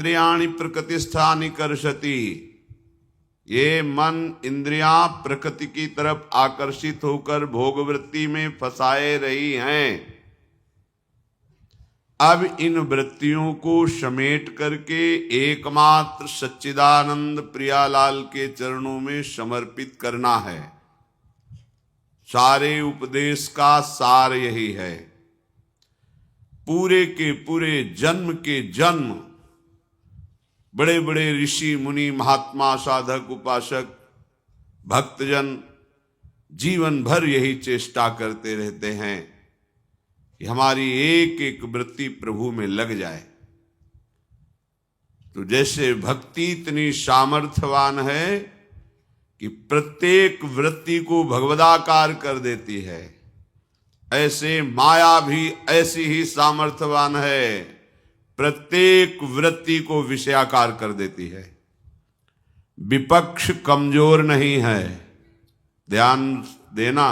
इंद्रियाणि प्रकृतिस्थानि कर्षति। ये मन इंद्रियां प्रकृति की तरफ आकर्षित होकर भोग वृत्ति में फंसाए रही हैं। अब इन वृत्तियों को समेट करके एकमात्र सच्चिदानंद प्रियालाल के चरणों में समर्पित करना है। सारे उपदेश का सार यही है। पूरे के पूरे जन्म के जन्म बड़े बड़े ऋषि मुनि महात्मा साधक उपासक भक्तजन जीवन भर यही चेष्टा करते रहते हैं कि हमारी एक एक वृत्ति प्रभु में लग जाए। तो जैसे भक्ति इतनी सामर्थ्यवान है कि प्रत्येक वृत्ति को भगवदाकार कर देती है, ऐसे माया भी ऐसी ही सामर्थ्यवान है, प्रत्येक वृत्ति को विषयाकार कर देती है। विपक्ष कमजोर नहीं है। ध्यान देना,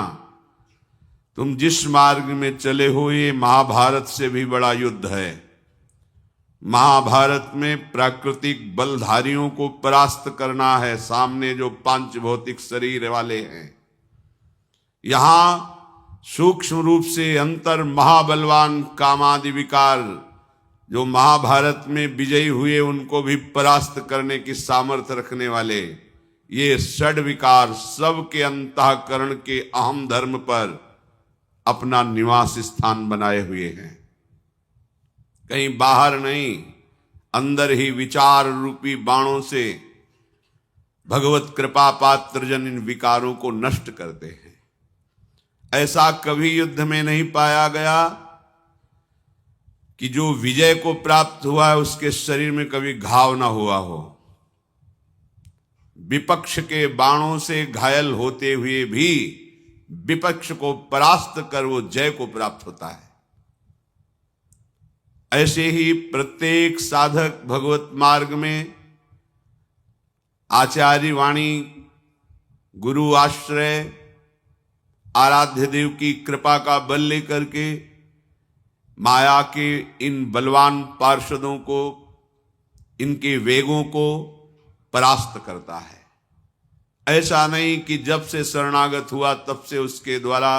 तुम जिस मार्ग में चले हो ये महाभारत से भी बड़ा युद्ध है। महाभारत में प्राकृतिक बलधारियों को परास्त करना है, सामने जो पांच भौतिक शरीर वाले हैं। यहां सूक्ष्म रूप से अंतर महाबलवान कामादि विकार जो महाभारत में विजयी हुए उनको भी परास्त करने की सामर्थ्य रखने वाले ये षड विकार सबके अंतःकरण के अहम धर्म पर अपना निवास स्थान बनाए हुए हैं। कहीं बाहर नहीं, अंदर ही विचार रूपी बाणों से भगवत कृपा पात्र जन इन विकारों को नष्ट करते हैं। ऐसा कभी युद्ध में नहीं पाया गया कि जो विजय को प्राप्त हुआ है उसके शरीर में कभी घाव ना हुआ हो। विपक्ष के बाणों से घायल होते हुए भी विपक्ष को परास्त कर वो जय को प्राप्त होता है। ऐसे ही प्रत्येक साधक भगवत मार्ग में आचार्य वाणी, गुरु आश्रय, आराध्य देव की कृपा का बल लेकर के माया के इन बलवान पार्षदों को, इनके वेगों को परास्त करता है। ऐसा नहीं कि जब से शरणागत हुआ तब से उसके द्वारा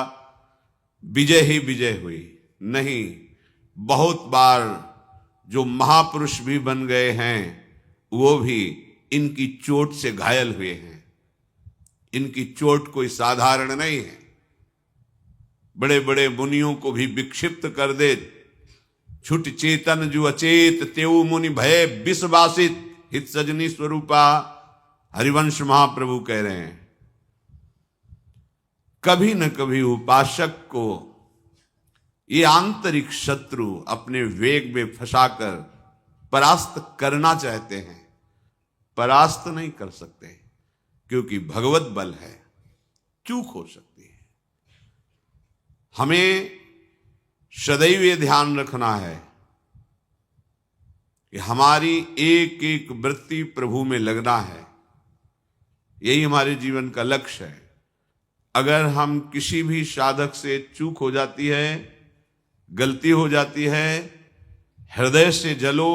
विजय ही विजय हुई। नहीं, बहुत बार जो महापुरुष भी बन गए हैं वो भी इनकी चोट से घायल हुए हैं। इनकी चोट कोई साधारण नहीं है। बड़े बड़े मुनियों को भी विक्षिप्त कर दे। छुट चेतन जो अचेत तेऊ मुनि भय विषवासित हित सजनी स्वरूपा, हरिवंश महाप्रभु कह रहे हैं। कभी न कभी उपासक को ये आंतरिक शत्रु अपने वेग में फंसाकर परास्त करना चाहते हैं, परास्त नहीं कर सकते क्योंकि भगवत बल है, चूक हो सकती है। हमें सदैव ये ध्यान रखना है कि हमारी एक एक वृत्ति प्रभु में लगना है। यही हमारे जीवन का लक्ष्य है। अगर हम किसी भी साधक से चूक हो जाती है, गलती हो जाती है, हृदय से जलो,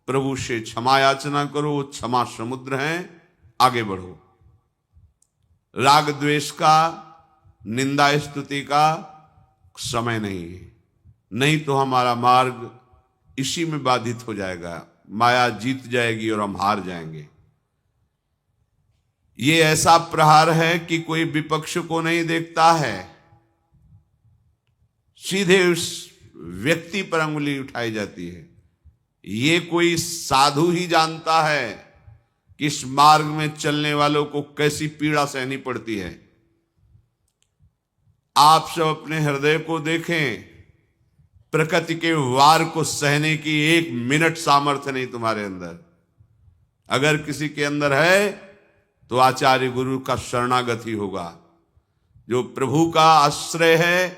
प्रभु से क्षमा याचना करो। क्षमा समुद्र है, आगे बढ़ो। राग द्वेष का, निंदा स्तुति का समय नहीं है, नहीं तो हमारा मार्ग इसी में बाधित हो जाएगा। माया जीत जाएगी और हम हार जाएंगे। ये ऐसा प्रहार है कि कोई विपक्ष को नहीं देखता है, सीधे उस व्यक्ति पर अंगुली उठाई जाती है। ये कोई साधु ही जानता है कि इस मार्ग में चलने वालों को कैसी पीड़ा सहनी पड़ती है। आप सब अपने हृदय को देखें, प्रकृति के वार को सहने की एक मिनट सामर्थ्य नहीं तुम्हारे अंदर। अगर किसी के अंदर है तो आचार्य गुरु का शरणागत ही होगा। जो प्रभु का आश्रय है,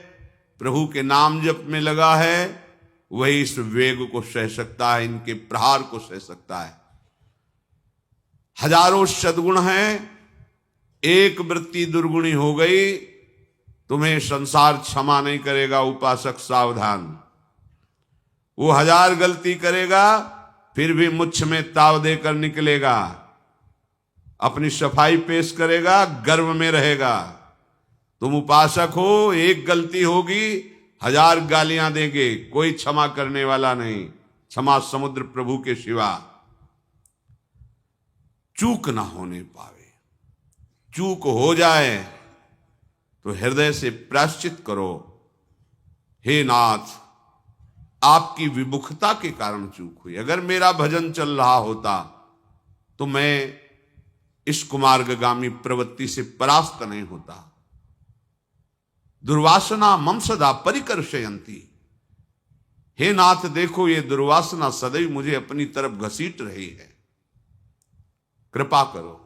प्रभु के नाम जप में लगा है, वही इस वेग को सह सकता है, इनके प्रहार को सह सकता है। हजारों सद्गुण हैं, एक वृत्ति दुर्गुणी हो गई, तुम्हें संसार क्षमा नहीं करेगा। उपासक सावधान, वो हजार गलती करेगा फिर भी मुझ में ताव देकर निकलेगा, अपनी सफाई पेश करेगा, गर्व में रहेगा। तुम उपासक हो, एक गलती होगी 1000 गालियां देंगे, कोई क्षमा करने वाला नहीं, क्षमा समुद्र प्रभु के सिवा। चूक ना होने पावे, चूक हो जाए तो हृदय से प्रायश्चित करो। हे नाथ, आपकी विमुखता के कारण चूक हुई। अगर मेरा भजन चल रहा होता तो मैं इस कुमार्गगामी प्रवृत्ति से परास्त नहीं होता। दुर्वासना मम सदा परिकर्षयंती। हे नाथ, देखो ये दुर्वासना सदैव मुझे अपनी तरफ घसीट रही है, कृपा करो।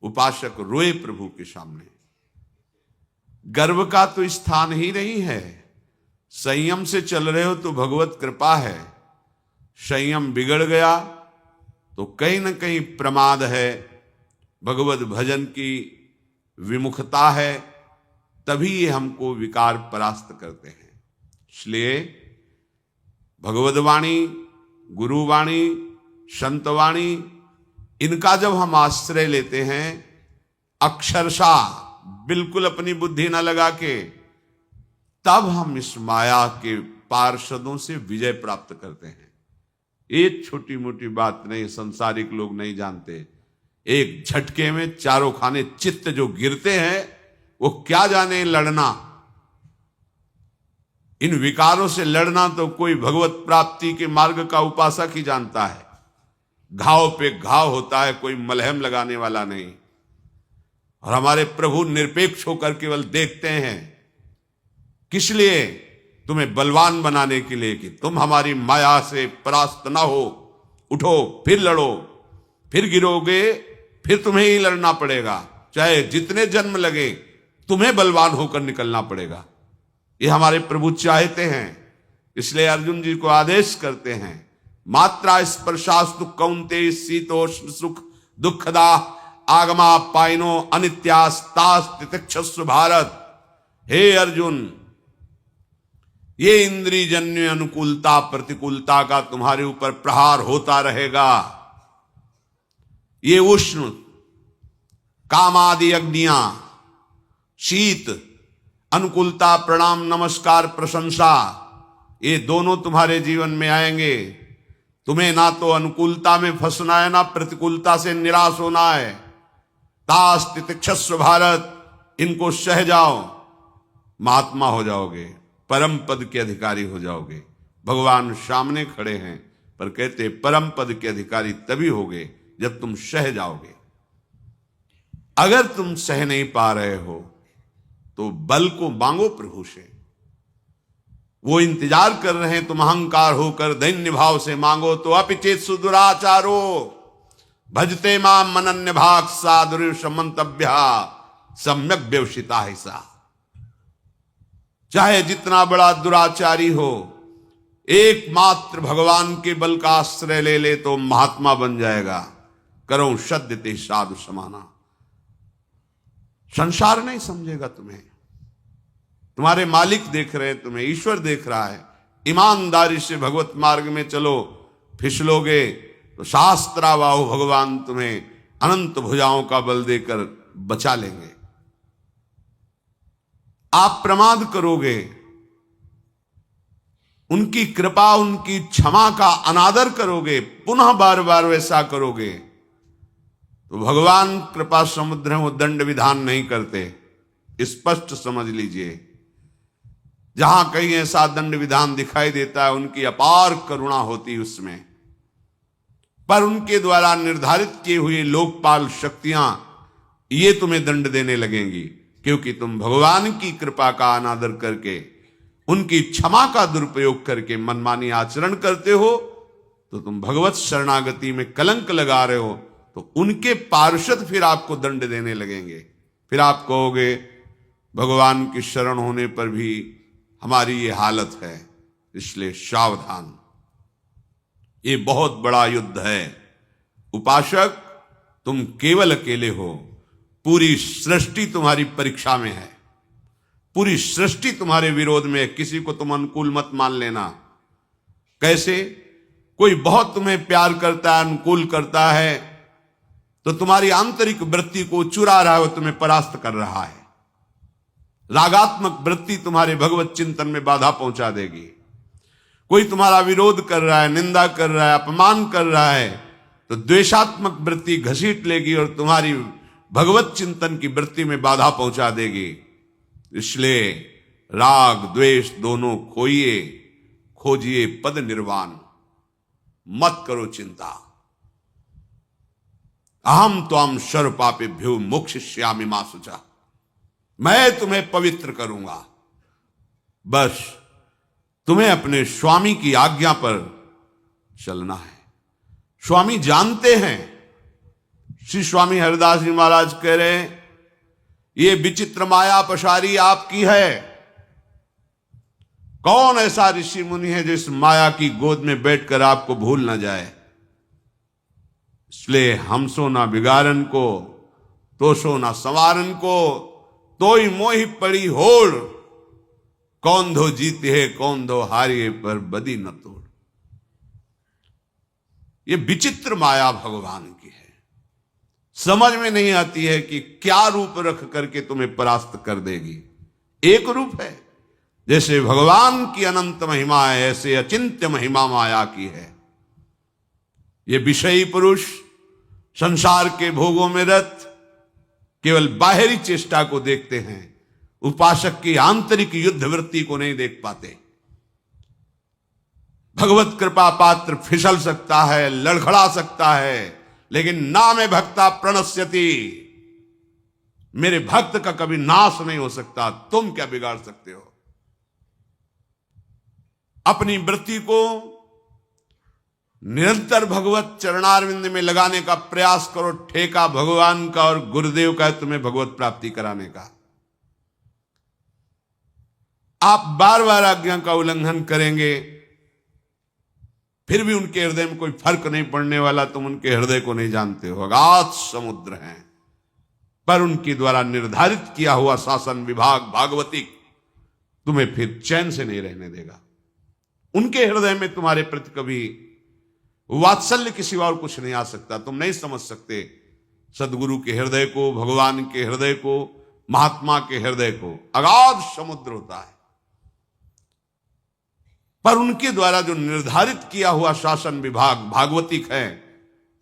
उपासक रोए प्रभु के सामने। गर्व का तो स्थान ही नहीं है। संयम से चल रहे हो तो भगवत कृपा है, संयम बिगड़ गया तो कहीं ना कहीं प्रमाद है, भगवत भजन की विमुखता है, तभी ये हमको विकार परास्त करते हैं। इसलिए भगवदवाणी, गुरुवाणी, संतवाणी, इनका जब हम आश्रय लेते हैं अक्षरशः बिल्कुल अपनी बुद्धि न लगा के, तब हम इस माया के पार्षदों से विजय प्राप्त करते हैं। एक छोटी मोटी बात नहीं, संसारिक लोग नहीं जानते। एक झटके में चारों खाने चित्त जो गिरते हैं, वो क्या जाने लड़ना। इन विकारों से लड़ना तो कोई भगवत प्राप्ति के मार्ग का उपासक ही जानता है। घाव पे घाव होता है, कोई मलहम लगाने वाला नहीं। और हमारे प्रभु निरपेक्ष होकर केवल देखते हैं। किस लिए? तुम्हें बलवान बनाने के लिए कि तुम हमारी माया से परास्त ना हो। उठो, फिर लड़ो, फिर गिरोगे, फिर तुम्हें ही लड़ना पड़ेगा। चाहे जितने जन्म लगे, तुम्हें बलवान होकर निकलना पड़ेगा। ये हमारे प्रभु चाहते हैं। इसलिए अर्जुन जी को आदेश करते हैं, मात्रा स्पर्शास्तु कौन्तेय शीतोष्ण सुख दुखदा आगमा पाइनो अनित्यास्तास तितिक्षस्व भारत। हे अर्जुन, ये इंद्रियजन्य अनुकूलता प्रतिकूलता का तुम्हारे ऊपर प्रहार होता रहेगा। ये उष्ण कामादि अग्नियां, शीत, अनुकूलता, प्रणाम, नमस्कार, प्रशंसा, ये दोनों तुम्हारे जीवन में आएंगे। तुम्हें ना तो अनुकूलता में फंसना है, ना प्रतिकूलता से निराश होना है। तास तितिक्षस्व भारत, इनको सह जाओ, महात्मा हो जाओगे, परम पद के अधिकारी हो जाओगे। भगवान सामने खड़े हैं, पर कहते परम पद के अधिकारी तभी होगे जब तुम सह जाओगे। अगर तुम सह नहीं पा रहे हो तो बल को मांगो प्रभु से। वो इंतजार कर रहे हैं, तुम अहंकार होकर दैन्य भाव से मांगो तो अपिचेत सुदुराचारो भजते माम मनन्य भाग साधुर्य मंतव्य सम्यक व्यवसिता है सा। चाहे जितना बड़ा दुराचारी हो, एकमात्र भगवान के बल का आश्रय ले ले तो महात्मा बन जाएगा। करो सद्यते साधु समाना। संसार नहीं समझेगा तुम्हें। तुम्हारे मालिक देख रहे हैं तुम्हें, ईश्वर देख रहा है। ईमानदारी से भगवत मार्ग में चलो, फिसलोगे तो शास्त्रावाहु भगवान तुम्हें अनंत भुजाओं का बल देकर बचा लेंगे। आप प्रमाद करोगे, उनकी कृपा, उनकी क्षमा का अनादर करोगे, पुनः बार बार वैसा करोगे तो भगवान कृपा समुद्र में वो दंड विधान नहीं करते। स्पष्ट समझ लीजिए, जहां कहीं ऐसा दंड विधान दिखाई देता है, उनकी अपार करुणा होती उसमें। पर उनके द्वारा निर्धारित किए हुए लोकपाल शक्तियां ये तुम्हें दंड देने लगेंगी, क्योंकि तुम भगवान की कृपा का अनादर करके, उनकी क्षमा का दुरुपयोग करके मनमानी आचरण करते हो तो तुम भगवत शरणागति में कलंक लगा रहे हो। तो उनके पार्षद फिर आपको दंड देने लगेंगे। फिर आप कहोगे भगवान की शरण होने पर भी हमारी ये हालत है। इसलिए सावधान, ये बहुत बड़ा युद्ध है। उपासक, तुम केवल अकेले हो। पूरी सृष्टि तुम्हारी परीक्षा में है, पूरी सृष्टि तुम्हारे विरोध में है। किसी को तुम अनुकूल मत मान लेना। कैसे? कोई बहुत तुम्हें प्यार करता है, अनुकूल करता है, तो तुम्हारी आंतरिक वृत्ति को चुरा रहा है, वो तुम्हें परास्त कर रहा है। रागात्मक वृत्ति तुम्हारे भगवत चिंतन में बाधा पहुंचा देगी। कोई तुम्हारा विरोध कर रहा है, निंदा कर रहा है, अपमान कर रहा है, तो द्वेषात्मक वृत्ति घसीट लेगी और तुम्हारी भगवत चिंतन की वृत्ति में बाधा पहुंचा देगी। इसलिए राग द्वेष दोनों खोजिए पद निर्वाण, मत करो चिंता। अहम त्वाम सर्व पापेभ्यो मोक्षयिष्यामि मा शुचः, मैं तुम्हें पवित्र करूंगा। बस तुम्हें अपने स्वामी की आज्ञा पर चलना है। स्वामी जानते हैं। श्री स्वामी हरिदास जी महाराज कह रहे हैं, ये विचित्र माया पसारी आपकी है। कौन ऐसा ऋषि मुनि है जो इस माया की गोद में बैठकर आपको भूल ना जाए। इसलिए हमसो ना बिगाड़न को, तोसो ना संवारन को, तोई मोहि पड़ी होड़, कौन दो जीते है कौन दो हारिए, पर बदी न तोड़। ये विचित्र माया भगवान की है। समझ में नहीं आती है कि क्या रूप रख करके तुम्हें परास्त कर देगी। एक रूप है, जैसे भगवान की अनंत महिमा है, ऐसे अचिंत्य महिमा माया की है। ये विषयी पुरुष संसार के भोगों में रत केवल बाहरी चेष्टा को देखते हैं, उपासक की आंतरिक युद्ध वृत्ति को नहीं देख पाते। भगवत कृपा पात्र फिसल सकता है, लड़खड़ा सकता है, लेकिन ना में भक्ता प्रणश्यति, मेरे भक्त का कभी नाश नहीं हो सकता। तुम क्या बिगाड़ सकते हो। अपनी वृत्ति को निरंतर भगवत चरणारविंद में लगाने का प्रयास करो। ठेका भगवान का और गुरुदेव का है तुम्हें भगवत प्राप्ति कराने का। आप बार बार आज्ञा का उल्लंघन करेंगे, फिर भी उनके हृदय में कोई फर्क नहीं पड़ने वाला। तुम उनके हृदय को नहीं जानते हो। अगाध समुद्र हैं, पर उनके द्वारा निर्धारित किया हुआ शासन विभाग भागवतिक तुम्हें फिर चैन से नहीं रहने देगा। उनके हृदय में तुम्हारे प्रति कभी वात्सल्य किसी और कुछ नहीं आ सकता। तुम नहीं समझ सकते सदगुरु के हृदय को, भगवान के हृदय को, महात्मा के हृदय को। अगाध समुद्र होता है, पर उनके द्वारा जो निर्धारित किया हुआ शासन विभाग भागवतिक है,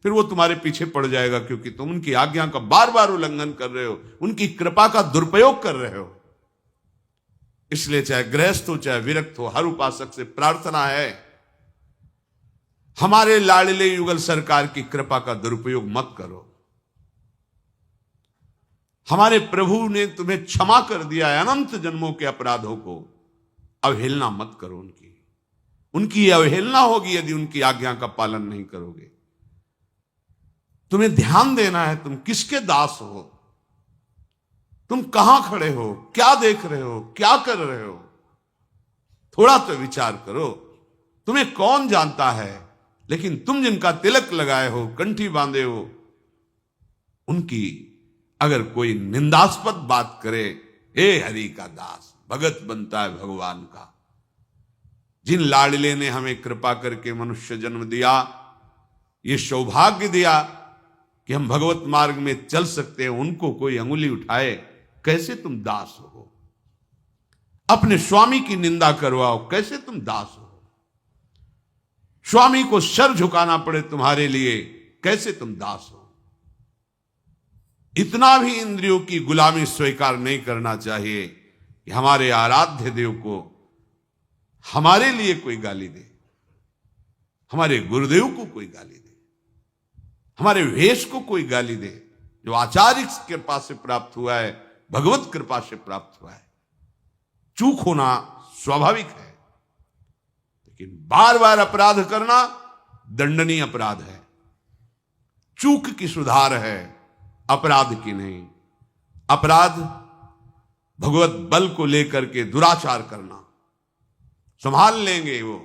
फिर वो तुम्हारे पीछे पड़ जाएगा, क्योंकि तुम उनकी आज्ञा का बार बार उल्लंघन कर रहे हो, उनकी कृपा का दुरुपयोग कर रहे हो। इसलिए चाहे गृहस्थ हो चाहे विरक्त हो, हर उपासक से प्रार्थना है, हमारे लाडले युगल सरकार की कृपा का दुरुपयोग मत करो। हमारे प्रभु ने तुम्हें क्षमा कर दिया है अनंत जन्मों के अपराधों को, अवहेलना मत करो। उनकी अवहेलना होगी यदि उनकी आज्ञा का पालन नहीं करोगे। तुम्हें ध्यान देना है, तुम किसके दास हो, तुम कहां खड़े हो, क्या देख रहे हो, क्या कर रहे हो। थोड़ा तो विचार करो। तुम्हें कौन जानता है, लेकिन तुम जिनका तिलक लगाए हो, कंठी बांधे हो, उनकी अगर कोई निंदास्पद बात करे, हे हरि का दास, भगत बनता है भगवान का। जिन लाडले ने हमें कृपा करके मनुष्य जन्म दिया, ये सौभाग्य दिया कि हम भगवत मार्ग में चल सकते हैं, उनको कोई अंगुली उठाए, कैसे तुम दास हो। अपने स्वामी की निंदा करवाओ, कैसे तुम दास हो। स्वामी को सर झुकाना पड़े तुम्हारे लिए, कैसे तुम दास हो। इतना भी इंद्रियों की गुलामी स्वीकार नहीं करना चाहिए कि हमारे आराध्य देव को हमारे लिए कोई गाली दे, हमारे गुरुदेव को कोई गाली दे, हमारे वेश को कोई गाली दे। जो आचार्य कृपा से प्राप्त हुआ है, भगवत कृपा से प्राप्त हुआ है। चूक होना स्वाभाविक है, लेकिन बार बार अपराध करना दंडनीय अपराध है। चूक की सुधार है, अपराध की नहीं। अपराध भगवत बल को लेकर के दुराचार करना, संभाल लेंगे वो,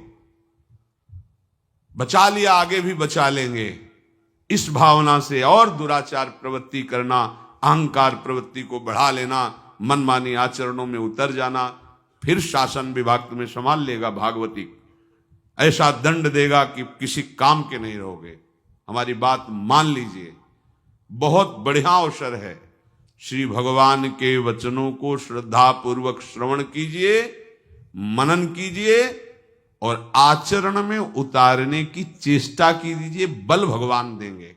बचा लिया आगे भी बचा लेंगे, इस भावना से और दुराचार प्रवृत्ति करना, अहंकार प्रवृत्ति को बढ़ा लेना, मनमानी आचरणों में उतर जाना, फिर शासन विभाग तुम्हें संभाल लेगा भागवती। ऐसा दंड देगा कि किसी काम के नहीं रहोगे। हमारी बात मान लीजिए, बहुत बढ़िया अवसर है। श्री भगवान के वचनों को श्रद्धा पूर्वक श्रवण कीजिए, मनन कीजिए और आचरण में उतारने की चेष्टा कीजिए। बल भगवान देंगे।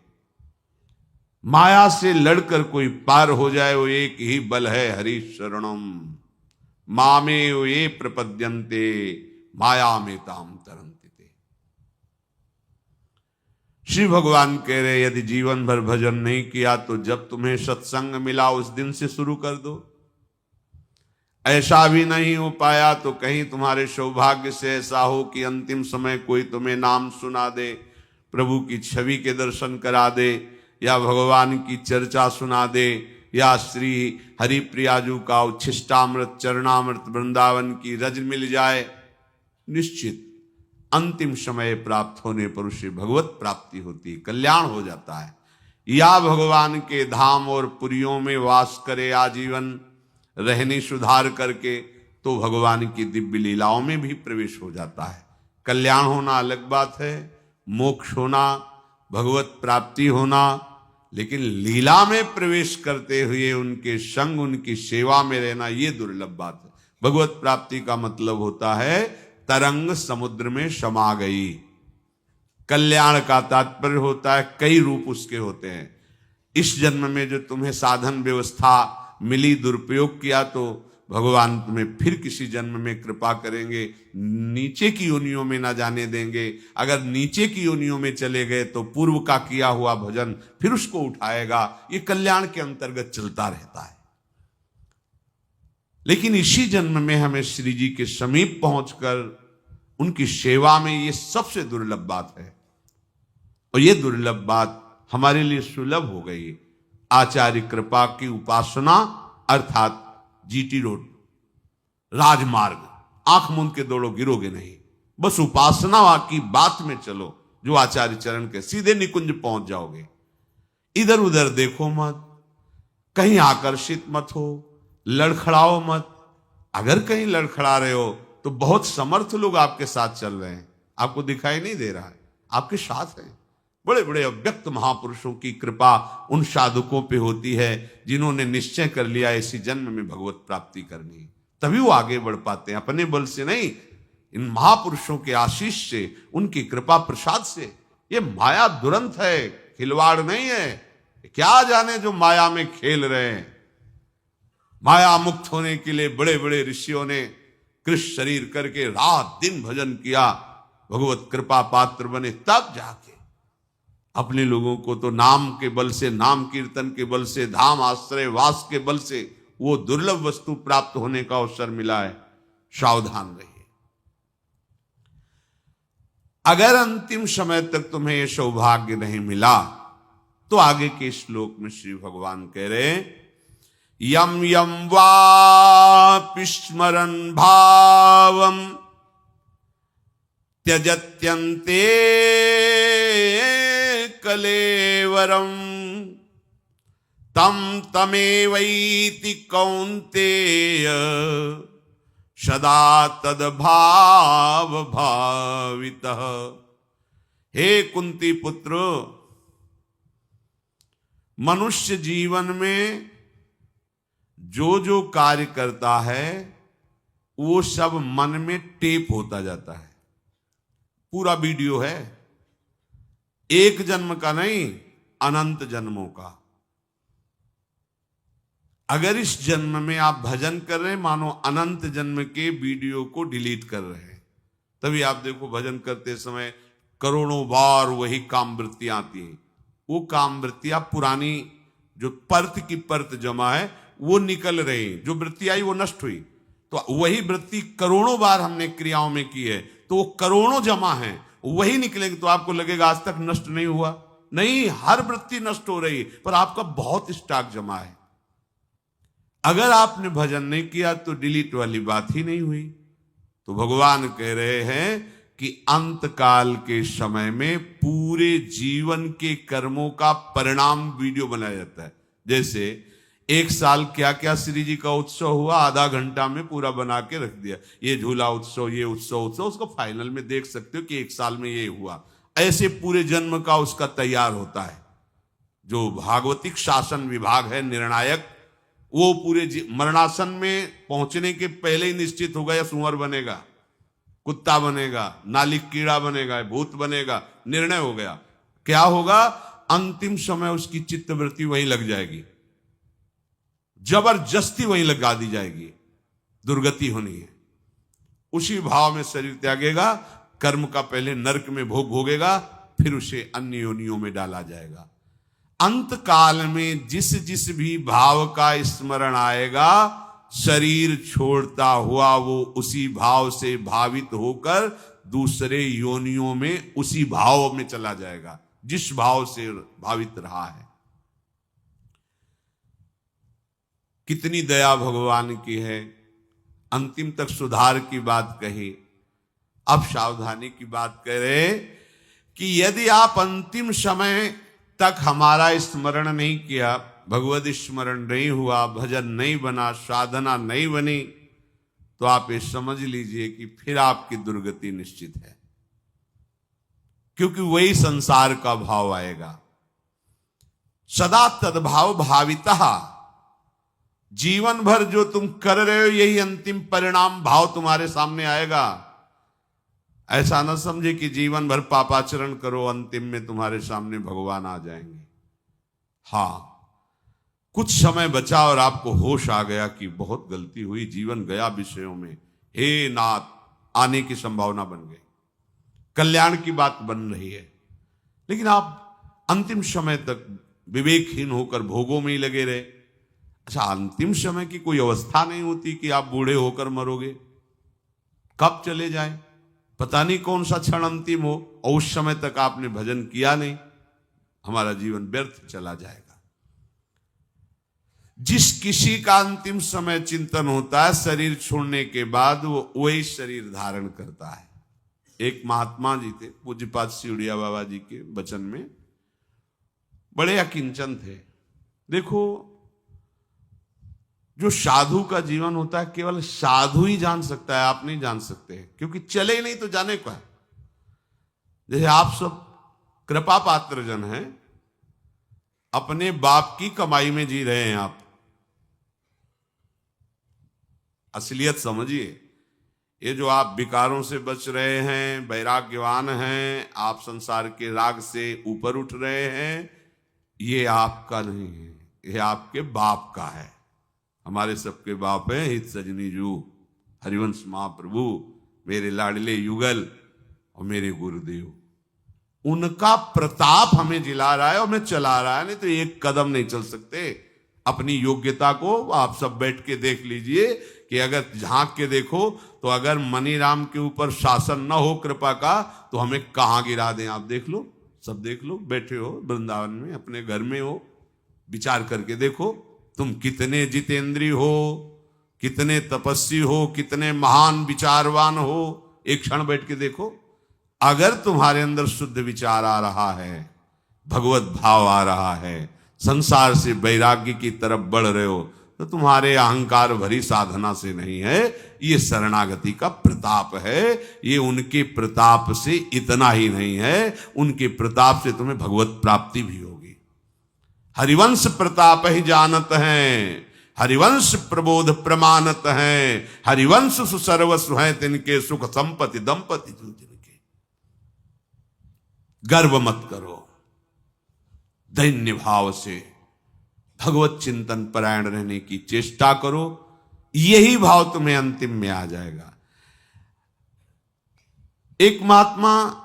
माया से लड़कर कोई पार हो जाए, वो एक ही बल है, हरि शरणम मामे ये प्रपद्यन्ते माया में ताम तरन्ति। श्री भगवान कह रहे, यदि जीवन भर भजन नहीं किया तो जब तुम्हें सत्संग मिला उस दिन से शुरू कर दो। ऐसा भी नहीं हो पाया तो कहीं तुम्हारे सौभाग्य से ऐसा हो कि अंतिम समय कोई तुम्हें नाम सुना दे, प्रभु की छवि के दर्शन करा दे, या भगवान की चर्चा सुना दे, या श्री हरिप्रियाजू का उच्छिष्टामृत चरणामृत वृंदावन की रज मिल जाए। निश्चित अंतिम समय प्राप्त होने पर उसे भगवत प्राप्ति होती, कल्याण हो जाता है। या भगवान के धाम और पुरियों में वास करे आजीवन, रहने सुधार करके, तो भगवान की दिव्य लीलाओं में भी प्रवेश हो जाता है। कल्याण होना अलग बात है, मोक्ष होना, भगवत प्राप्ति होना, लेकिन लीला में प्रवेश करते हुए उनके संग, उनकी सेवा में रहना, ये दुर्लभ बात है। भगवत प्राप्ति का मतलब होता है तरंग समुद्र में समा गई। कल्याण का तात्पर्य होता है कई रूप उसके होते हैं। इस जन्म में जो तुम्हें साधन व्यवस्था मिली, दुरुपयोग किया तो भगवान तुम्हें फिर किसी जन्म में कृपा करेंगे, नीचे की योनियों में ना जाने देंगे। अगर नीचे की योनियों में चले गए तो पूर्व का किया हुआ भजन फिर उसको उठाएगा। ये कल्याण के अंतर्गत चलता रहता है। लेकिन इसी जन्म में हमें श्री जी के समीप पहुंचकर उनकी सेवा में, ये सबसे दुर्लभ बात है। और ये दुर्लभ बात हमारे लिए सुलभ हो गई। आचार्य कृपा की उपासना अर्थात जीटी रोड, राजमार्ग, आंख मूंद के दौड़ो, गिरोगे नहीं। बस उपासना की बात में चलो, जो आचार्य चरण के, सीधे निकुंज पहुंच जाओगे। इधर उधर देखो मत, कहीं आकर्षित मत हो, लड़खड़ाओ मत। अगर कहीं लड़खड़ा रहे हो तो बहुत समर्थ लोग आपके साथ चल रहे हैं, आपको दिखाई नहीं दे रहा है, आपके साथ हैं। बड़े बड़े अव्यक्त महापुरुषों की कृपा उन साधुकों पे होती है जिन्होंने निश्चय कर लिया इसी जन्म में भगवत प्राप्ति करनी, तभी वो आगे बढ़ पाते हैं। अपने बल से नहीं, इन महापुरुषों के आशीष से, उनकी कृपा प्रसाद से। ये माया दुरंत है, खिलवाड़ नहीं है। क्या जाने जो माया में खेल रहे हैं। माया मुक्त होने के लिए बड़े बड़े ऋषियों ने कृष्ण शरीर करके रात दिन भजन किया, भगवत कृपा पात्र बने, तब जाके अपने लोगों को तो नाम के बल से, नाम कीर्तन के बल से, धाम आश्रय वास के बल से वो दुर्लभ वस्तु प्राप्त होने का अवसर मिला है। सावधान रहिए। अगर अंतिम समय तक तुम्हें यह सौभाग्य नहीं मिला तो आगे के श्लोक में श्री भगवान कह रहे, यम यम वापि स्मरन् भावम त्यजत्यन्ते कलेवरम तम तमेवैति कौन्तेय सदा तद्भाव भावितः। हे कुंती पुत्र, मनुष्य जीवन में जो जो कार्य करता है वो सब मन में टेप होता जाता है। पूरा वीडियो है, एक जन्म का नहीं, अनंत जन्मों का। अगर इस जन्म में आप भजन कर रहे हैं, मानो अनंत जन्म के वीडियो को डिलीट कर रहे हैं। तभी आप देखो भजन करते समय करोड़ों बार वही काम वृत्तियां आती हैं। वो काम वृत्तियां पुरानी जो परत की परत जमा है वो निकल रही, जो वृत्ति आई वो नष्ट हुई। तो वही वृत्ति करोड़ों बार हमने क्रियाओं में की है, तो वो करोड़ों जमा है, वही निकलेंगे। तो आपको लगेगा आज तक नष्ट नहीं हुआ, नहीं, हर वृत्ति नष्ट हो रही है, पर आपका बहुत स्टॉक जमा है। अगर आपने भजन नहीं किया तो डिलीट वाली बात ही नहीं हुई। तो भगवान कह रहे हैं कि अंत काल के समय में पूरे जीवन के कर्मों का परिणाम वीडियो बनाया जाता है। जैसे एक साल क्या क्या श्री जी का उत्सव हुआ, आधा घंटा में पूरा बना के रख दिया। ये झूला उत्सव, ये उत्सव, उसको फाइनल में देख सकते हो कि एक साल में ये हुआ। ऐसे पूरे जन्म का उसका तैयार होता है। जो भागवतिक शासन विभाग है निर्णायक, वो पूरे मरणासन में पहुंचने के पहले ही निश्चित होगा, या सुअर बनेगा, कुत्ता बनेगा, नालिक कीड़ा बनेगा, भूत बनेगा, निर्णय हो गया। क्या होगा, अंतिम समय उसकी चित्तवृत्ति वहीं लग जाएगी, जबरदस्ती वहीं लगा दी जाएगी, दुर्गति होनी है। उसी भाव में शरीर त्यागेगा, कर्म का पहले नरक में भोग भोगेगा, फिर उसे अन्य योनियों में डाला जाएगा। अंत काल में जिस जिस भी भाव का स्मरण आएगा, शरीर छोड़ता हुआ वो उसी भाव से भावित होकर दूसरे योनियों में उसी भाव में चला जाएगा जिस भाव से भावित रहा है। कितनी दया भगवान की है। अंतिम तक सुधार की बात कही, अब सावधानी की बात कह रहे कि यदि आप अंतिम समय तक हमारा स्मरण नहीं किया, भगवत स्मरण नहीं हुआ, भजन नहीं बना, साधना नहीं बनी, तो आप ये समझ लीजिए कि फिर आपकी दुर्गति निश्चित है, क्योंकि वही संसार का भाव आएगा। सदा तद्भाव भाविता, जीवन भर जो तुम कर रहे हो यही अंतिम परिणाम भाव तुम्हारे सामने आएगा। ऐसा न समझे कि जीवन भर पापाचरण करो, अंतिम में तुम्हारे सामने भगवान आ जाएंगे। हाँ, कुछ समय बचा और आपको होश आ गया कि बहुत गलती हुई, जीवन गया विषयों में, हे नाथ, आने की संभावना बन गई, कल्याण की बात बन रही है, लेकिन आप अंतिम समय तक विवेकहीन होकर भोगों में ही लगे रहे। अच्छा, अंतिम समय की कोई अवस्था नहीं होती कि आप बूढ़े होकर मरोगे, कब चले जाए पता नहीं, कौन सा क्षण अंतिम हो, और उस समय तक आपने भजन किया नहीं, हमारा जीवन व्यर्थ चला जाएगा। जिस किसी का अंतिम समय चिंतन होता है, शरीर छोड़ने के बाद वो वही शरीर धारण करता है। एक महात्मा जी थे, पूज्यपाद सिउड़िया बाबा जी के वचन में, बड़े अकिंचन थे। देखो, जो साधु का जीवन होता है केवल साधु ही जान सकता है, आप नहीं जान सकते, क्योंकि चले ही नहीं तो जाने को है। जैसे आप सब कृपा पात्र जन हैं, अपने बाप की कमाई में जी रहे हैं, आप असलियत समझिए। ये जो आप विकारों से बच रहे हैं, वैराग्यवान हैं, आप संसार के राग से ऊपर उठ रहे हैं, ये आपका नहीं है, ये आपके बाप का है। हमारे सबके बाप हैं हित सजनी जू, हरिवंश महाप्रभु, मेरे लाडले युगल और मेरे गुरुदेव। उनका प्रताप हमें जिला रहा है और हमें चला रहा है, नहीं तो एक कदम नहीं चल सकते। अपनी योग्यता को आप सब बैठ के देख लीजिए कि अगर झांक के देखो तो अगर मनीराम के ऊपर शासन न हो कृपा का, तो हमें कहां गिरा दें। आप देख लो, सब देख लो, बैठे हो वृंदावन में, अपने घर में हो, विचार करके देखो तुम कितने जितेंद्री हो, कितने तपस्वी हो, कितने महान विचारवान हो। एक क्षण बैठ के देखो, अगर तुम्हारे अंदर शुद्ध विचार आ रहा है, भगवत भाव आ रहा है, संसार से वैराग्य की तरफ बढ़ रहे हो, तो तुम्हारे अहंकार भरी साधना से नहीं है, ये शरणागति का प्रताप है। ये उनके प्रताप से इतना ही नहीं है, उनके प्रताप से तुम्हें भगवत प्राप्ति भी होगी। हरिवंश प्रताप ही जानत हैं, हरिवंश प्रबोध प्रमाणत हैं, हरिवंश सुसर्वस्व हैं तिनके, सुख संपत्ति दंपति जिनके। गर्व मत करो, दैन्य भाव से भगवत चिंतन परायण रहने की चेष्टा करो, यही भाव तुम्हें अंतिम में आ जाएगा। एक महात्मा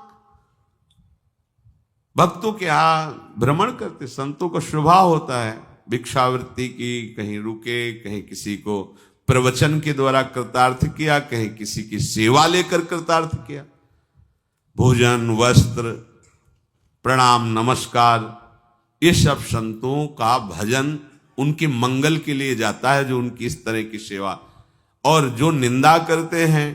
भक्तों के यहाँ भ्रमण करते, संतों का स्वभाव होता है भिक्षावृत्ति की, कहीं रुके, कहीं किसी को प्रवचन के द्वारा कृतार्थ किया, कहीं किसी की सेवा लेकर कृतार्थ किया। भोजन, वस्त्र, प्रणाम, नमस्कार, ये सब संतों का भजन उनके मंगल के लिए जाता है, जो उनकी इस तरह की सेवा। और जो निंदा करते हैं,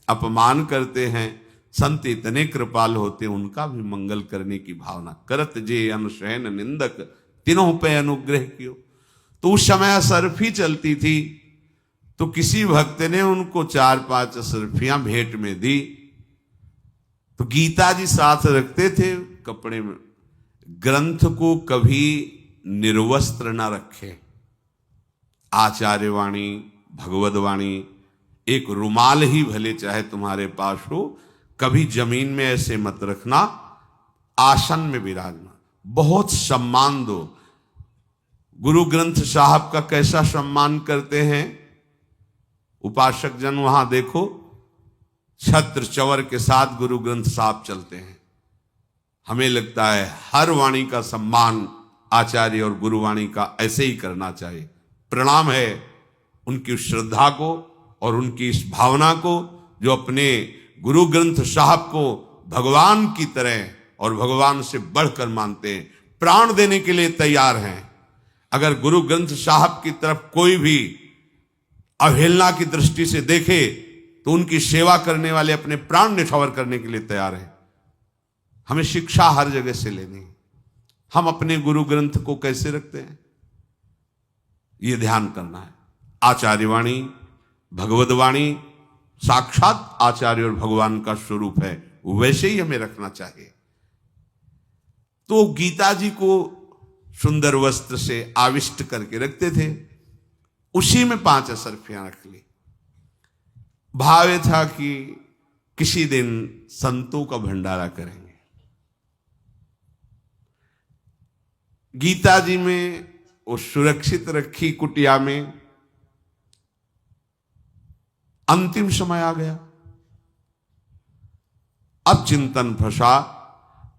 अपमान करते हैं, संत इतने कृपाल होते, उनका भी मंगल करने की भावना। करत जे अनुशयन निंदक, तीनों पे अनुग्रह कियो। तो उस समय असरफी चलती थी, तो किसी भक्त ने उनको 4-5 असरफियां भेंट में दी। तो गीता जी साथ रखते थे कपड़े में, ग्रंथ को कभी निर्वस्त्र ना रखे। आचार्यवाणी, भगवदवाणी, एक रुमाल ही भले चाहे तुम्हारे पास हो, कभी जमीन में ऐसे मत रखना, आसन में विराजना, बहुत सम्मान दो। गुरु ग्रंथ साहब का कैसा सम्मान करते हैं उपासक जन, वहां देखो छत्र चवर के साथ गुरु ग्रंथ साहब चलते हैं। हमें लगता है हर वाणी का सम्मान आचार्य और गुरुवाणी का ऐसे ही करना चाहिए। प्रणाम है उनकी श्रद्धा को और उनकी इस भावना को, जो अपने गुरु ग्रंथ साहब को भगवान की तरह और भगवान से बढ़कर मानते हैं, प्राण देने के लिए तैयार हैं। अगर गुरु ग्रंथ साहब की तरफ कोई भी अवहेलना की दृष्टि से देखे तो उनकी सेवा करने वाले अपने प्राण निछावर करने के लिए तैयार हैं। हमें शिक्षा हर जगह से लेनी है। हम अपने गुरु ग्रंथ को कैसे रखते हैं, यह ध्यान करना है। आचार्यवाणी, भगवदवाणी साक्षात आचार्य और भगवान का स्वरूप है, वैसे ही हमें रखना चाहिए। तो गीता जी को सुंदर वस्त्र से आविष्ट करके रखते थे, उसी में 5 असरफियां रख ली। भाव था कि किसी दिन संतों का भंडारा करेंगे। गीता जी में वो सुरक्षित रखी कुटिया में अंतिम समय आ गया। अब चिंतन फंसा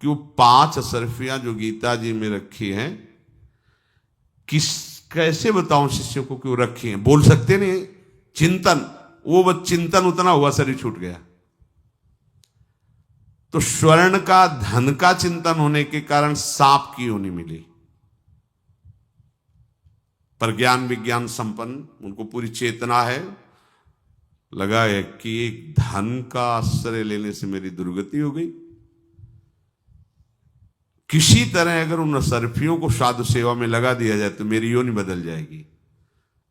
कि वो 5 असरफियां जो गीता जी में रखी हैं, कैसे बताऊं शिष्यों को कि वो रखी हैं। बोल सकते नहीं, चिंतन, वो चिंतन उतना हुआ, शरीर छूट गया। तो स्वर्ण का, धन का चिंतन होने के कारण सांप की योनि मिली, पर ज्ञान विज्ञान संपन्न, उनको पूरी चेतना है। लगा है कि एक धन का आश्रय लेने से मेरी दुर्गति हो गई। किसी तरह अगर उन असरफियों को साधु सेवा में लगा दिया जाए तो मेरी योनि बदल जाएगी।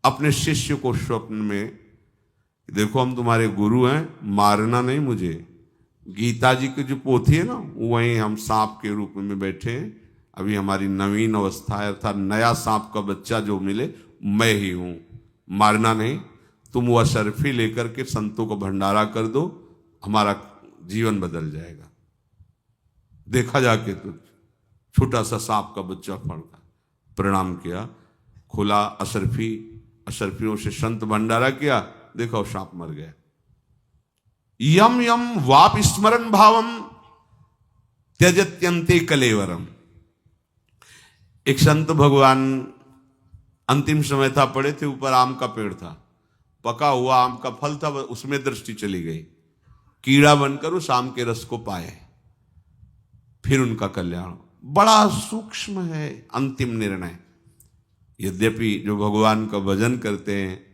अपने शिष्य को स्वप्न में, देखो हम तुम्हारे गुरु हैं, मारना नहीं मुझे। गीता जी की जो पोथी है ना, वहीं हम सांप के रूप में बैठे हैं। अभी हमारी नवीन अवस्था है, अर्थात नया सांप का बच्चा जो मिले मैं ही हूं। मारना नहीं, तुम वो असरफी लेकर के संतों को भंडारा कर दो, हमारा जीवन बदल जाएगा। देखा जाके तो छोटा सा सांप का बच्चा फड़का, प्रणाम किया, खुला असरफी, असरफियों से संत भंडारा किया, देखो सांप मर गया। यम यम वाप स्मरण भावम त्यजत्यंते कलेवरम। एक संत भगवान, अंतिम समय था, पड़े थे, ऊपर आम का पेड़ था, पका हुआ आम का फल था, उसमें दृष्टि चली गई, कीड़ा बनकर उस आम के रस को पाए, फिर उनका कल्याण। बड़ा सूक्ष्म है अंतिम निर्णय। यद्यपि जो भगवान का भजन करते हैं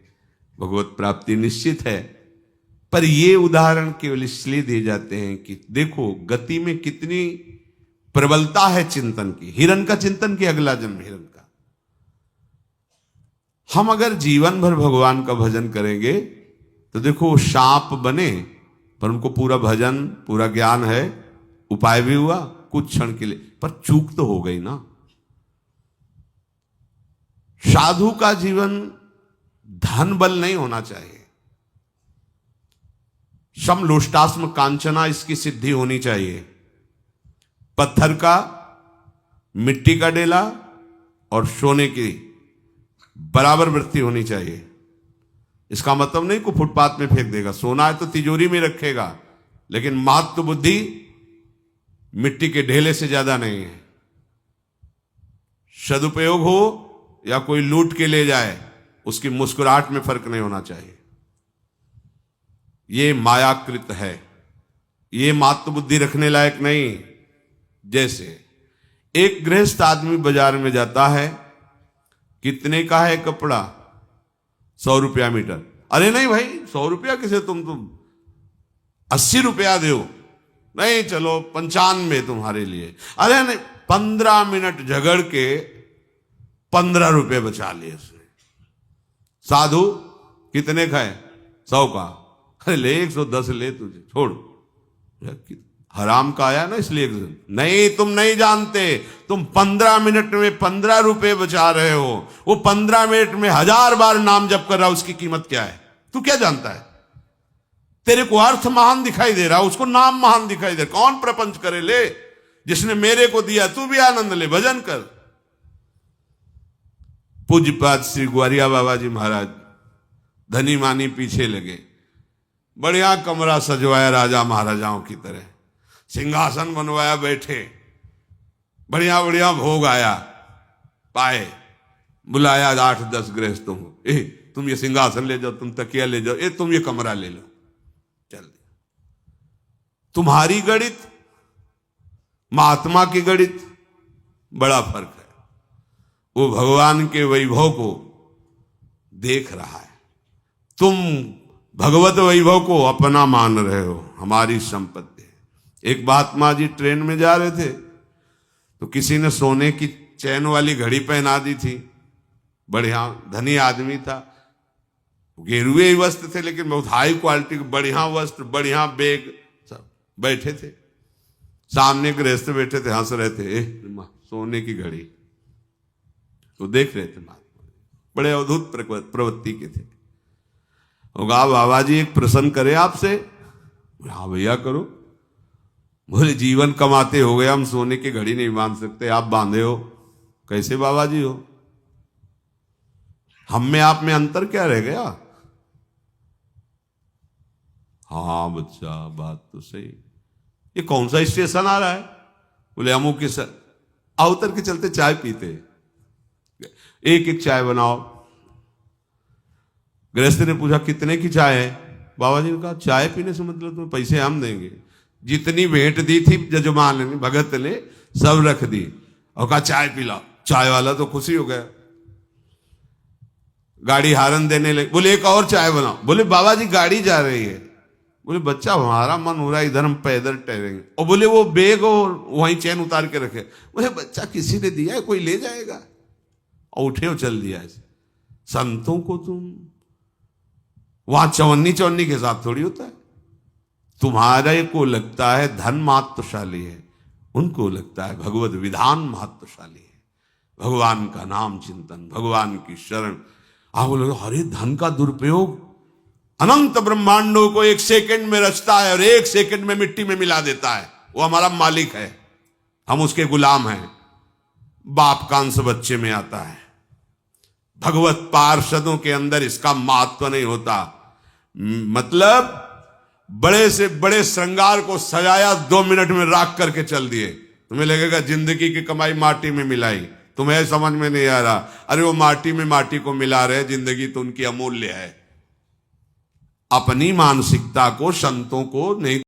भगवत प्राप्ति निश्चित है, पर ये उदाहरण केवल इसलिए दिए जाते हैं कि देखो गति में कितनी प्रबलता है चिंतन की। हिरण का चिंतन की, अगला जन्म हिरण का। हम अगर जीवन भर भगवान का भजन करेंगे तो देखो सांप बने, पर उनको पूरा भजन, पूरा ज्ञान है, उपाय भी हुआ कुछ क्षण के लिए, पर चूक तो हो गई ना। साधु का जीवन धन बल नहीं होना चाहिए, समलोष्टास्म कांचना इसकी सिद्धि होनी चाहिए। पत्थर का, मिट्टी का डेला और सोने की बराबर वृत्ति होनी चाहिए। इसका मतलब नहीं को फुटपाथ में फेंक देगा, सोना है तो तिजोरी में रखेगा, लेकिन महत्व बुद्धि मिट्टी के ढेले से ज्यादा नहीं है। सदुपयोग हो या कोई लूट के ले जाए, उसकी मुस्कुराहट में फर्क नहीं होना चाहिए। ये मायाकृत है, ये महत्व बुद्धि रखने लायक नहीं। जैसे एक गृहस्थ आदमी बाजार में जाता है, कितने का है कपड़ा? 100 रुपया मीटर। अरे नहीं भाई, 100 रुपया किसे, तुम 80 रुपया दो। नहीं चलो 95 तुम्हारे लिए। अरे नहीं, 15 मिनट झगड़ के 15 रुपए बचा लिए उसने। साधु कितने खाए? 100 का। अरे ले 110 ले, तुझे छोड़, हराम का आया ना इसलिए। नहीं, तुम नहीं जानते, तुम 15 मिनट में 15 रुपए बचा रहे हो। वो 15 मिनट में 1000 बार नाम जप कर रहा, उसकी कीमत क्या है? तू क्या जानता है? तेरे को अर्थ महान दिखाई दे रहा, उसको नाम महान दिखाई दे रहा। कौन प्रपंच करे? ले, जिसने मेरे को दिया तू भी आनंद ले, भजन कर। पूज्यपाद श्री ग्वारिया बाबा जी महाराज धनी मानी पीछे लगे, बढ़िया कमरा सजवाया राजा महाराजाओं की तरह, सिंहासन बनवाया, बैठे, बढ़िया बढ़िया भोग आया, पाए, बुलाया 8-10 गृहस्थों को, तुम ये सिंहासन ले जाओ, तुम तकिया ले जाओ, तुम ये कमरा ले लो। चल, तुम्हारी गणित महात्मा की गणित बड़ा फर्क है। वो भगवान के वैभव को देख रहा है, तुम भगवत वैभव को अपना मान रहे हो, हमारी संपत्ति है। एक महात्मा जी ट्रेन में जा रहे थे तो किसी ने सोने की चैन वाली घड़ी पहना दी थी, बढ़िया धनी आदमी था, गेरुए ही वस्त्र थे लेकिन बहुत हाई क्वालिटी के बढ़िया वस्त्र, बढ़िया बैग, सब बैठे थे। सामने गृहस्थ बैठे थे, हंस रहे थे, सोने की घड़ी तो देख रहे थे। महात्मा बड़े अद्भुत प्रवृत्ति के थे। होगा बाबा जी एक प्रश्न करे आपसे? हाँ भैया करो। बोले जीवन कमाते हो गए, हम सोने की घड़ी नहीं बांध सकते, आप बांधे हो, कैसे बाबा जी हो? हम में आप में अंतर क्या रह गया? हाँ बच्चा, बात तो सही। ये कौन सा स्टेशन आ रहा है? बोले अमुक के सर। उतर के चलते चाय पीते, एक एक चाय बनाओ। गृहस्थ ने पूछा कितने की चाय है? बाबा जी ने कहा चाय पीने से मतलब तुम्हें पैसे हम देंगे। जितनी भेंट दी थी जजमान ने, भगत ने, सब रख दी और कहा चाय पिलाओ। चाय वाला तो खुशी हो गया, गाड़ी हारन देने लगे। बोले एक और चाय बनाओ। बोले बाबा जी गाड़ी जा रही है। बोले बच्चा हमारा मन हो रहा है, इधर हम पैदल टहलेंगे। और बोले वो बैग और वहीं चैन उतार के रखे। बोले बच्चा किसी ने दिया है, कोई ले जाएगा। और उठे और चल दिया। ऐसे संतों को तुम वहां चवन्नी के साथ थोड़ी होता है। तुम्हारे को लगता है धन महत्वशाली है, उनको लगता है भगवत विधान महत्वशाली है, भगवान का नाम चिंतन, भगवान की शरण। आप बोलोगे अरे धन का दुरुपयोग, अनंत ब्रह्मांडों को 1 सेकंड में रचता है और 1 सेकंड में मिट्टी में मिला देता है। वो हमारा मालिक है, हम उसके गुलाम हैं। बाप का अंश बच्चे में आता है। भगवत पार्षदों के अंदर इसका महत्व नहीं होता। मतलब बड़े से बड़े श्रृंगार को सजाया, 2 मिनट में राख करके चल दिए। तुम्हें लगेगा जिंदगी की कमाई माटी में मिलाई, तुम्हें समझ में नहीं आ रहा। अरे वो माटी में माटी को मिला रहे, जिंदगी तो उनकी अमूल्य है। अपनी मानसिकता को, संतों को नहीं